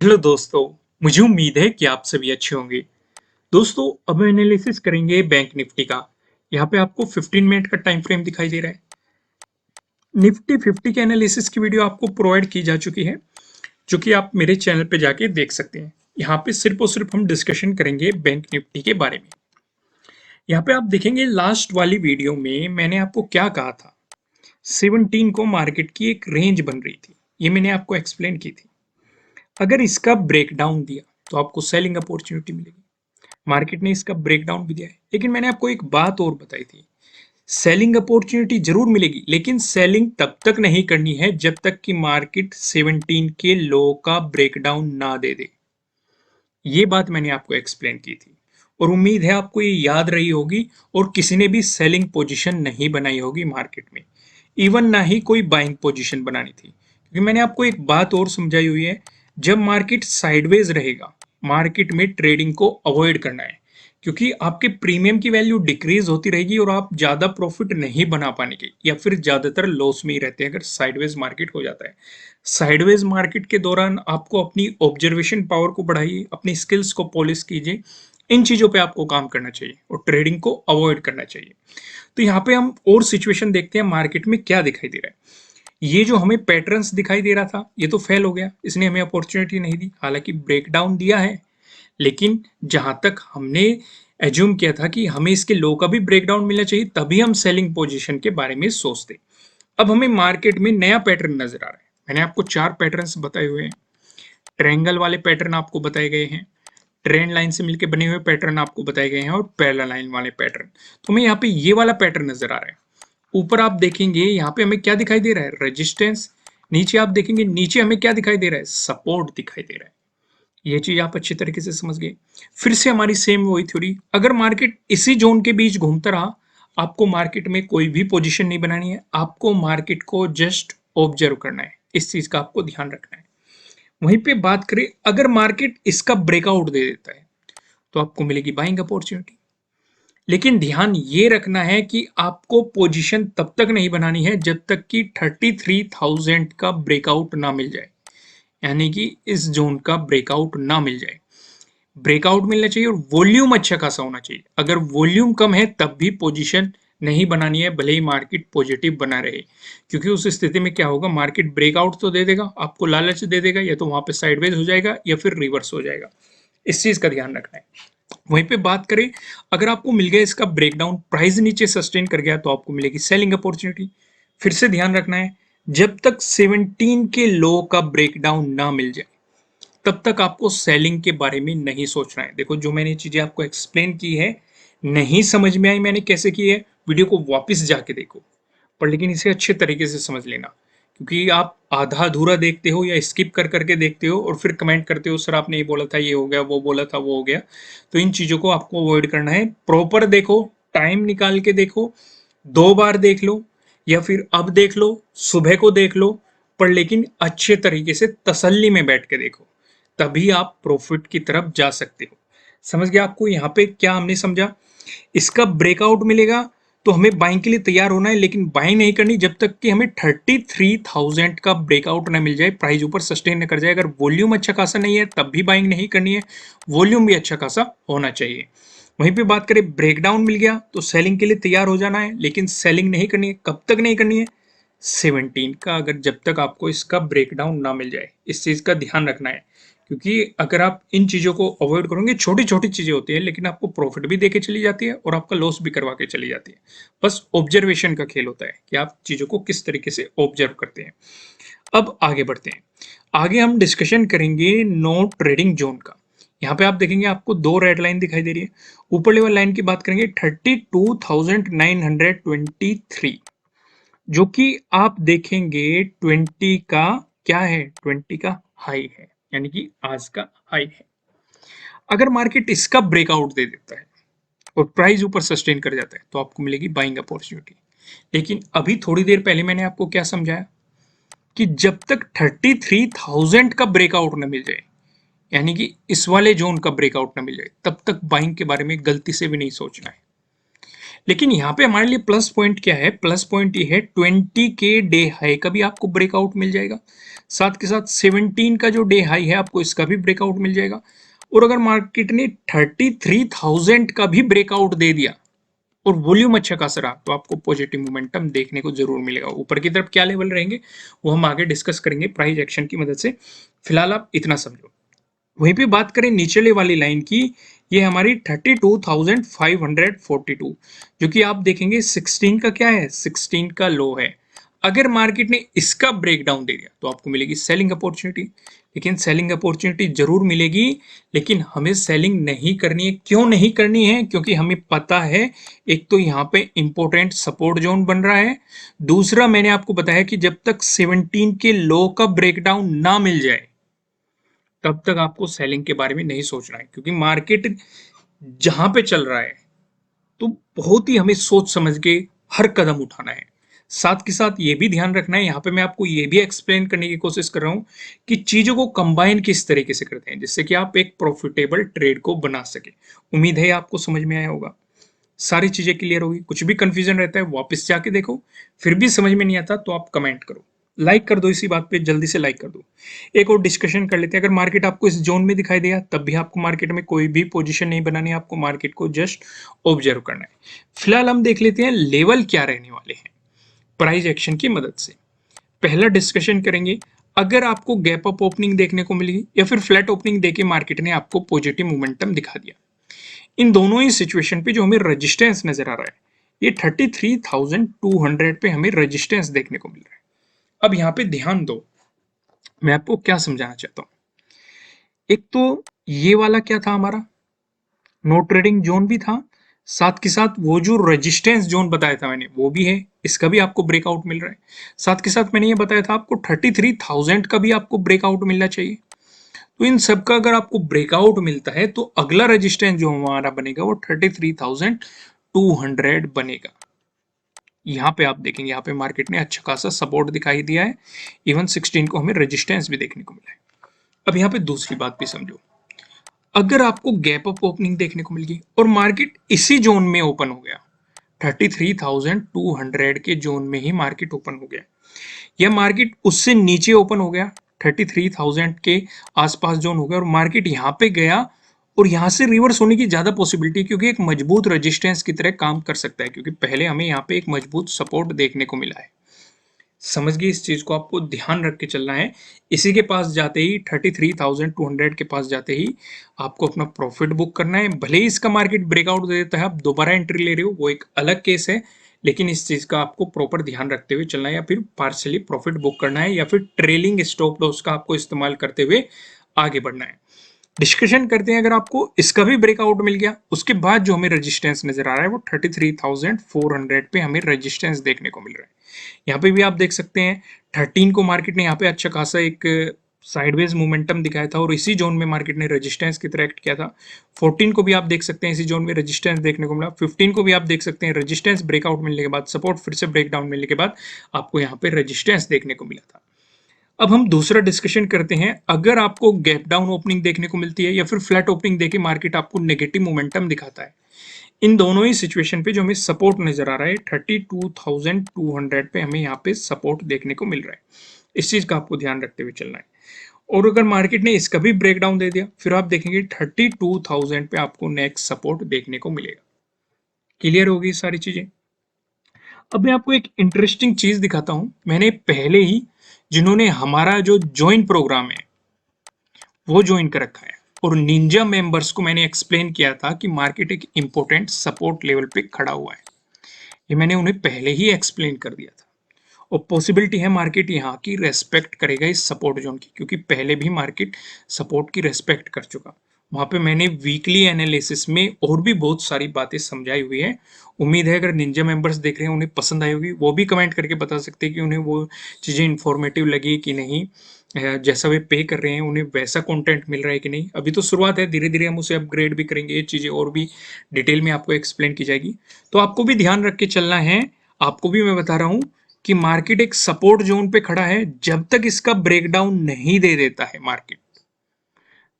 Hello दोस्तों, मुझे उम्मीद है कि आप सभी अच्छे होंगे। दोस्तों, अब एनालिसिस करेंगे बैंक निफ्टी का। यहाँ पे आपको 15 मिनट का टाइम फ्रेम दिखाई दे रहा है। निफ्टी 50 के एनालिसिस की वीडियो आपको प्रोवाइड की जा चुकी है, जो कि आप मेरे चैनल पे जाके देख सकते हैं। यहाँ पे सिर्फ और सिर्फ हम डिस्कशन करेंगे बैंक निफ्टी के बारे में। यहाँ पे आप देखेंगे लास्ट वाली वीडियो में मैंने आपको क्या कहा था। 17 को मार्केट की एक रेंज बन रही थी, ये मैंने आपको एक्सप्लेन की थी। अगर इसका ब्रेकडाउन दिया तो आपको सेलिंग अपॉर्चुनिटी मिलेगी। मार्केट ने इसका ब्रेकडाउन भी दिया है, लेकिन मैंने आपको एक बात और बताई थी। सेलिंग अपॉर्चुनिटी जरूर मिलेगी, लेकिन सेलिंग तब तक नहीं करनी है जब तक कि मार्केट 17 के लो का ब्रेकडाउन ना दे दे। ये बात मैंने आपको एक्सप्लेन की थी, और उम्मीद है आपको ये याद रही होगी और किसी ने भी सेलिंग पोजीशन नहीं बनाई होगी मार्केट में। इवन ना ही कोई बाइंग पोजीशन बनानी थी, क्योंकि मैंने आपको एक बात और समझाई हुई है। जब मार्केट साइडवेज रहेगा, मार्केट में ट्रेडिंग को अवॉइड करना है, क्योंकि आपके प्रीमियम की वैल्यू डिक्रीज होती रहेगी और आप ज्यादा प्रॉफिट नहीं बना पाएंगे, या फिर ज्यादातर लॉस में ही रहते हैं अगर साइडवेज मार्केट हो जाता है। साइडवेज मार्केट के दौरान आपको अपनी ऑब्जर्वेशन पावर को बढ़ाइए, अपनी स्किल्स को पॉलिश कीजिए। इन चीजों पे आपको काम करना चाहिए और ट्रेडिंग को अवॉइड करना चाहिए। तो यहाँ पे हम और सिचुएशन देखते हैं मार्केट में क्या दिखाई दे रहा है। ये जो हमें पैटर्न्स दिखाई दे रहा था, ये तो फेल हो गया, इसने हमें अपॉर्चुनिटी नहीं दी। हालांकि ब्रेकडाउन दिया है, लेकिन जहां तक हमने एज्यूम किया था कि हमें इसके लो का भी ब्रेकडाउन मिलना चाहिए, तभी हम सेलिंग पोजीशन के बारे में सोचते। अब हमें मार्केट में नया पैटर्न नजर आ रहा है। मैंने आपको 4 पैटर्न्स बताए हुए हैं। ट्रायंगल वाले पैटर्न आपको बताए गए हैं, ट्रेंड लाइन से मिलकर बने हुए पैटर्न आपको बताए गए हैं, और पैरेलल लाइन वाले पैटर्न। तो हमें यहाँ पे ये वाला पैटर्न नजर आ रहा है। ऊपर आप देखेंगे यहाँ पे हमें क्या दिखाई दे रहा है, रेजिस्टेंस। नीचे आप देखेंगे, नीचे हमें क्या दिखाई दे रहा है, सपोर्ट दिखाई दे रहा है। ये चीज आप अच्छी तरीके से समझ गए। फिर से हमारी सेम वही थ्योरी, अगर मार्केट इसी जोन के बीच घूमता रहा, आपको मार्केट में कोई भी पोजीशन नहीं बनानी है, आपको मार्केट को जस्ट ऑब्जर्व करना है। इस चीज का आपको ध्यान रखना है। वहीं पे बात करें, अगर मार्केट इसका ब्रेकआउट दे देता है तो आपको मिलेगी बाइंग अपॉर्चुनिटी। लेकिन ध्यान ये रखना है कि आपको पोजीशन तब तक नहीं बनानी है जब तक कि 33,000 का ब्रेकआउट ना मिल जाए, यानी कि इस जोन का ब्रेकआउट ना मिल जाए। ब्रेकआउट मिलना चाहिए और वॉल्यूम अच्छा खासा होना चाहिए। अगर वॉल्यूम कम है तब भी पोजीशन नहीं बनानी है, भले ही मार्केट पॉजिटिव बना रहे, क्योंकि उस स्थिति में क्या होगा, मार्केट ब्रेकआउट तो दे देगा, आपको लालच दे देगा, या तो वहां पे साइडवेज हो जाएगा या फिर रिवर्स हो जाएगा। इस चीज का ध्यान रखना है। वहीं पे बात करें, अगर आपको मिल गया इसका ब्रेकडाउन, प्राइस नीचे सस्टेन कर गया, तो आपको मिलेगी सेलिंग अपॉर्चुनिटी। फिर से ध्यान रखना है, जब तक 17 के लो का ब्रेकडाउन ना मिल जाए, तब तक आपको सेलिंग के बारे में नहीं सोचना है। देखो, जो मैंने चीजें आपको एक्सप्लेन की है, नहीं समझ में आई मैंने कैसे की है, वीडियो को वापस जाके देखो। पर लेकिन इसे अच्छे तरीके से समझ लेना, क्योंकि आप आधा अधूरा देखते हो या स्किप कर करके देखते हो और फिर कमेंट करते हो, सर आपने ये बोला था, ये हो गया, वो बोला था, वो हो गया। तो इन चीजों को आपको अवॉइड करना है। प्रॉपर देखो, टाइम निकाल के देखो, 2 बार देख लो, या फिर अब देख लो, सुबह को देख लो, पर लेकिन अच्छे तरीके से तसल्ली में बैठ के देखो, तभी आप प्रॉफिट की तरफ जा सकते हो। समझ गया आपको यहाँ पे क्या हमने समझा। इसका ब्रेकआउट मिलेगा तो हमें बाइंग के लिए तैयार होना है, लेकिन बाइंग नहीं करनी जब तक कि हमें 33,000 का ब्रेकआउट ना मिल जाए, प्राइस ऊपर सस्टेन न कर जाए। अगर वॉल्यूम अच्छा खासा नहीं है तब भी बाइंग नहीं करनी है, वॉल्यूम भी अच्छा खासा होना चाहिए। वहीं पे बात करें, ब्रेकडाउन मिल गया तो सेलिंग के लिए तैयार हो जाना है, लेकिन सेलिंग नहीं करनी है। कब तक नहीं करनी है, 17 का, अगर जब तक आपको इसका ब्रेकडाउन ना मिल जाए। इस चीज का ध्यान रखना है, क्योंकि अगर आप इन चीजों को अवॉइड करोगे, छोटी छोटी चीजें होती है, लेकिन आपको प्रॉफिट भी देके चली जाती है और आपका लॉस भी करवा के चली जाती है। बस ऑब्जर्वेशन का खेल होता है कि आप चीजों को किस तरीके से ऑब्जर्व करते हैं। अब आगे बढ़ते हैं। आगे हम डिस्कशन करेंगे नो ट्रेडिंग जोन का। यहाँ पे आप देखेंगे, आपको 2 रेड लाइन दिखाई दे रही है। ऊपर लेवल लाइन की बात करेंगे, 32,923, जो कि आप देखेंगे 20 का क्या है, 20 का हाई है, यानी कि आज का हाई है। अगर मार्केट इसका ब्रेकआउट दे देता है और प्राइस ऊपर सस्टेन कर जाता है, तो आपको मिलेगी बाइंग अपॉर्चुनिटी। लेकिन अभी थोड़ी देर पहले मैंने आपको क्या समझाया, कि जब तक 33,000 का ब्रेकआउट न मिल जाए, यानी कि इस वाले जोन का ब्रेकआउट न मिल जाए, तब तक बाइंग के बारे में गलती से भी नहीं सोचना है। लेकिन यहाँ पे हमारे लिए प्लस पॉइंट क्या है, प्लस पॉइंट ये है 20 के डे हाई का भी आपको ब्रेकआउट मिल जाएगा, साथ के साथ 17 का जो डे हाई है आपको इसका भी ब्रेकआउट मिल जाएगा। और अगर मार्केट ने 33,000 का भी ब्रेकआउट दे दिया और वॉल्यूम अच्छा खासा रहा तो आपको पॉजिटिव मोमेंटम देखने को जरूर मिलेगा। ऊपर की तरफ क्या लेवल रहेंगे वो हम आगे डिस्कस करेंगे प्राइस एक्शन की मदद से, फिलहाल आप इतना समझो। वहीं पे बात करें निचले वाली लाइन की, ये हमारी 32,542, जो कि आप देखेंगे 16 का क्या है, 16 का लो है। अगर मार्केट ने इसका ब्रेकडाउन दे दिया तो आपको मिलेगी सेलिंग अपॉर्चुनिटी, लेकिन सेलिंग अपॉर्चुनिटी जरूर मिलेगी, लेकिन हमें सेलिंग नहीं करनी है। क्यों नहीं करनी है? क्योंकि हमें पता है एक तो यहाँ पे इंपॉर्टेंट सपोर्ट जोन बन रहा है, दूसरा मैंने आपको बताया कि जब तक 17 के लो का ब्रेकडाउन ना मिल जाए तब तक आपको सेलिंग के बारे में नहीं सोचना है, क्योंकि मार्केट जहां पे चल रहा है तो बहुत ही हमें सोच समझ के हर कदम उठाना है। साथ के साथ ये भी ध्यान रखना है, यहाँ पे मैं आपको ये भी एक्सप्लेन करने की कोशिश कर रहा हूँ कि चीजों को कंबाइन किस तरीके से करते हैं जिससे कि आप एक प्रॉफिटेबल ट्रेड को बना सके। उम्मीद है आपको समझ में आया होगा, सारी चीजें क्लियर होगी। कुछ भी कंफ्यूजन रहता है वापस जाके देखो, फिर भी समझ में नहीं आता तो आप कमेंट करो, लाइक कर दो, इसी बात पे जल्दी से लाइक कर दो। एक और डिस्कशन कर लेते हैं। अगर मार्केट आपको इस जोन में दिखाई दिया तब भी आपको मार्केट में कोई भी पोजीशन नहीं बनानी है, आपको मार्केट को जस्ट ऑब्जर्व करना है। फिलहाल हम देख लेते हैं लेवल क्या रहने वाले हैं प्राइस एक्शन की मदद से। पहला डिस्कशन करेंगे, अगर आपको गैप अप ओपनिंग देखने को मिलेगी या फिर फ्लैट ओपनिंग देके मार्केट ने आपको पॉजिटिव मोमेंटम दिखा दिया, इन दोनों ही सिचुएशन पे जो हमें रेजिस्टेंस नजर आ रहा है ये 33,200 पे हमें रेजिस्टेंस देखने को मिल रहा है। अब यहाँ पे ध्यान दो, मैं आपको क्या समझाना चाहता हूँ। एक तो ये वाला क्या था हमारा, नो ट्रेडिंग जोन भी था, साथ के साथ वो जो रेजिस्टेंस जोन बताया था मैंने वो भी है, इसका भी आपको ब्रेकआउट मिल रहा है। साथ के साथ मैंने ये बताया था आपको 33,000 का भी आपको ब्रेकआउट मिलना चाहिए। तो इन सब का अगर आपको ब्रेकआउट मिलता है तो अगला रेजिस्टेंस जो हमारा बनेगा वो 33,200 बनेगा। यहाँ पे आप देखेंगे यहाँ पे मार्केट ने अच्छा खासा सपोर्ट दिखाई दिया है, इवन 16 को हमें रेजिस्टेंस भी देखने को मिला है। अब यहाँ पे दूसरी बात भी समझो, अगर आपको गैप अप ओपनिंग देखने को मिल गई और मार्केट इसी जोन में ओपन हो गया, 33,200 के जोन में ही मार्केट ओपन हो गया, या मार्केट उससे नीचे ओपन हो गया, 33,000 के आसपास जोन हो गया और मार्केट यहाँ पे गया और यहाँ से रिवर्स होने की ज्यादा पॉसिबिलिटी है, क्योंकि एक मजबूत रेजिस्टेंस की तरह काम कर सकता है, क्योंकि पहले हमें यहाँ पे एक मजबूत सपोर्ट देखने को मिला है। समझ गए, इस चीज को आपको ध्यान रख के चलना है। इसी के पास जाते ही 33,200 के पास जाते ही आपको अपना प्रॉफिट बुक करना है। भले ही इसका मार्केट ब्रेकआउट दे देता है, आप दोबारा एंट्री ले रहे हो वो एक अलग केस है, लेकिन इस चीज का आपको प्रॉपर ध्यान रखते हुए चलना है, या फिर पार्शियली प्रॉफिट बुक करना है, या फिर ट्रेलिंग स्टॉप लॉस का आपको इस्तेमाल करते हुए आगे बढ़ना है। डिस्कशन करते हैं, अगर आपको इसका भी ब्रेकआउट मिल गया उसके बाद जो हमें रेजिस्टेंस नजर आ रहा है वो 33,400 पे हमें रेजिस्टेंस देखने को मिल रहा है। यहाँ पे भी आप देख सकते हैं 13 को मार्केट ने यहाँ पे अच्छा खासा एक साइडवेज मोमेंटम दिखाया था और इसी जोन में मार्केट ने रेजिस्टेंस की तरह एक्ट किया था। 14 को भी आप देख सकते हैं इसी जोन में रेजिस्टेंस देखने को मिला। 15 को भी आप देख सकते हैं रेजिस्टेंस ब्रेकआउट मिलने के बाद, सपोर्ट फिर से ब्रेकडाउन मिलने के बाद आपको यहाँ पे रेजिस्टेंस देखने को मिला था। अब हम दूसरा डिस्कशन करते हैं, अगर आपको गैप डाउन ओपनिंग देखने को मिलती है या फिर फ्लैट ओपनिंग देके मार्केट आपको नेगेटिव मोमेंटम दिखाता है, इन दोनों ही सिचुएशन पे जो हमें सपोर्ट नजर आ रहा है 32,200 पे हमें यहाँ पे सपोर्ट देखने को मिल रहा है। इस चीज का आपको ध्यान रखते हुए चलना है। और अगर मार्केट ने इसका भी ब्रेकडाउन दे दिया फिर आप देखेंगे 32,000 पे आपको नेक्स्ट सपोर्ट देखने को मिलेगा। क्लियर होगी सारी चीजें। अब मैं आपको एक इंटरेस्टिंग चीज दिखाता हूं, मैंने पहले ही जिन्होंने हमारा जो ज्वाइन प्रोग्राम है वो ज्वाइन कर रखा है और निंजा मेंबर्स को मैंने एक्सप्लेन किया था कि मार्केट एक इंपॉर्टेंट सपोर्ट लेवल पे खड़ा हुआ है, ये मैंने उन्हें पहले ही एक्सप्लेन कर दिया था। और पॉसिबिलिटी है मार्केट यहाँ की रेस्पेक्ट करेगा इस सपोर्ट जोन की, क्योंकि पहले भी मार्केट सपोर्ट की रेस्पेक्ट कर चुका। वहां पे मैंने वीकली एनालिसिस में और भी बहुत सारी बातें समझाई हुई है। उम्मीद है अगर निंजा मेंबर्स देख रहे हैं उन्हें पसंद आई होगी, वो भी कमेंट करके बता सकते हैं कि उन्हें वो चीज़ें इंफॉर्मेटिव लगी कि नहीं, जैसा वे पे कर रहे हैं उन्हें वैसा कंटेंट मिल रहा है कि नहीं। अभी तो शुरुआत है, धीरे धीरे हम उसे अपग्रेड भी करेंगे, ये चीज़ें और भी डिटेल में आपको एक्सप्लेन की जाएगी। तो आपको भी ध्यान रख के चलना है। आपको भी मैं बता रहा हूँ कि मार्केट एक सपोर्ट जोन पे खड़ा है, जब तक इसका ब्रेकडाउन नहीं दे देता है मार्केट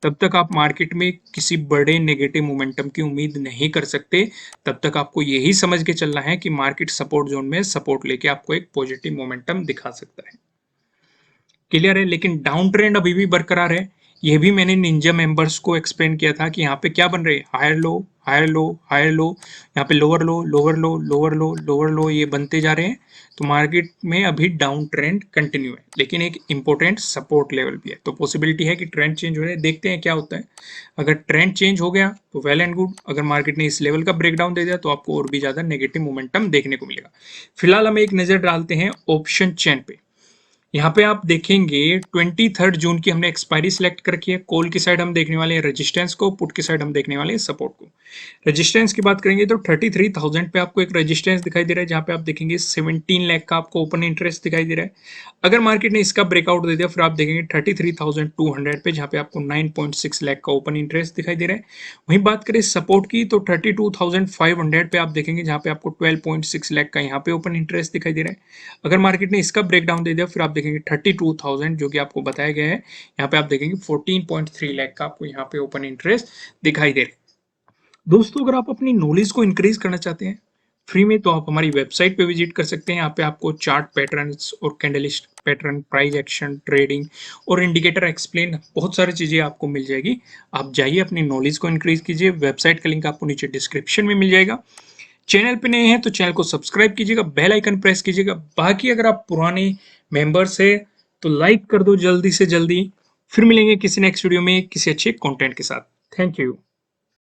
तब तक आप मार्केट में किसी बड़े नेगेटिव मोमेंटम की उम्मीद नहीं कर सकते। तब तक आपको यही समझ के चलना है कि मार्केट सपोर्ट जोन में सपोर्ट लेके आपको एक पॉजिटिव मोमेंटम दिखा सकता है। क्लियर है, लेकिन डाउन ट्रेंड अभी भी बरकरार है। ये भी मैंने निंजा मेंबर्स को एक्सप्लेन किया था कि यहाँ पे क्या बन रहे हैं, higher low higher low higher low, यहाँ पे lower low lower low lower low lower low, ये बनते जा रहे हैं। तो मार्केट में अभी डाउन ट्रेंड कंटिन्यू है, लेकिन एक इंपॉर्टेंट सपोर्ट लेवल भी है। तो पॉसिबिलिटी है कि ट्रेंड चेंज हो रहा है, देखते हैं क्या होता है। अगर ट्रेंड चेंज हो गया तो वेल एंड गुड, अगर मार्केट ने इस लेवल का ब्रेकडाउन दे दिया तो आपको और भी ज्यादा नेगेटिव मोमेंटम देखने को मिलेगा। फिलहाल हम एक नजर डालते हैं ऑप्शन चेन पे। यहाँ पे आप देखेंगे 23 जून की हमने एक्सपायरी सिलेक्ट कर रखी है। कॉल की साइड हम देखने वाले हैं रेजिस्टेंस को, पुट की साइड हम देखने वाले हैं सपोर्ट को। रेजिस्टेंस की बात करेंगे तो 33,000 पे आपको एक रेजिस्टेंस दिखाई दे रहा है, जहां पे आप देखेंगे 17 लाख का आपको ओपन इंटरेस्ट दिखाई दे रहा है। अगर मार्केट ने इसका ब्रेकआउट दे दिया फिर आप देखेंगे 33,200 पे, जहां पे आपको 9.6 लाख का ओपन इंटरेस्ट दिखाई दे रहा है। वहीं बात करें सपोर्ट की तो 32,500 पे आप देखेंगे, जहां पे आपको 12.6 लाख का यहाँ पे ओपन इंटरेस्ट दिखाई दे रहा है। अगर मार्केट ने इसका ब्रेकडाउन दे दिया फिर आप देखेंगे 32,000 जो कि आपको बताया गया है, यहाँ पे आप देखेंगे 14.3 लाख का आपको यहाँ पे ओपन इंटरेस्ट दिखाई दे रहा है। दोस्तों, अगर आप अपनी नॉलेज को इंक्रीज करना चाहते हैं फ्री में, तो आप हमारी वेबसाइट पे विजिट कर सकते हैं। यहाँ पे आपको चार्ट पैटर्न्स और candlestick pattern, price action, trading और इंडिकेटर एक्सप्लेन, बहुत सारी चीजें आपको मिल जाएगी। आप जाइए अपनी नॉलेज को इंक्रीज कीजिए। वेबसाइट का लिंक आपको नीचे डिस्क्रिप्शन में मिल जाएगा। चैनल पे नए हैं तो चैनल को सब्सक्राइब कीजिएगा, बेल आइकन प्रेस कीजिएगा। बाकी अगर आप पुराने मेंबर्स है तो लाइक कर दो जल्दी से जल्दी। फिर मिलेंगे किसी नेक्स्ट वीडियो में किसी अच्छे कंटेंट के साथ। Thank you.